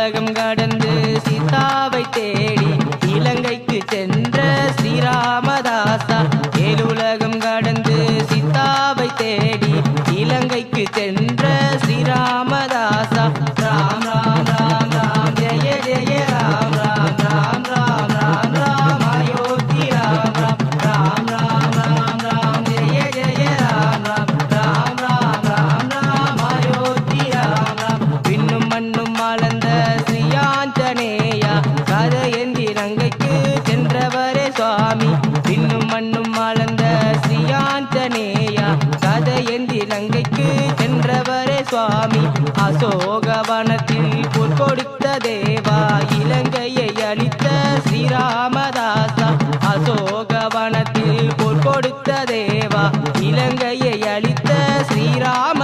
ஏழுலகம் கடந்து சீதாவை தேடி இலங்கைக்கு சென்ற ஸ்ரீராமதாசா. ஏழுலகம் கடந்து சீதாவை தேடி இலங்கைக்கு சென்ற ஸ்ரீராமதாசா. ராம் ராம் ராம் ராம் ஜெய ஜெய ராம் ராம் ராம் ராம் ராம் ராம் அயோத்தி ராம் ராம் ராம் ராம் ராம் ஜெய ஜெய ராம் ராம் ராம் ராம் ராம் அயோத்தி ராம் ராம். விண்ணும் மண்ணும் மலர்ந்த ஸ்ரீயாஞ்சனேயா கதையேந்தி இலங்கைக்கு சென்றவரே சுவாமி. விண்ணும் மண்ணும் மலர்ந்த ஸ்ரீயாஞ்சனேயா கதையேந்தி இலங்கைக்கு சென்றவரே சுவாமி. அசோகவனத்தில் போர் கொடுத்த தேவா இலங்கையை அளித்த ஸ்ரீராமதாசா. அசோகவனத்தில் போர் கொடுத்த தேவா இலங்கையை அளித்த ஸ்ரீராம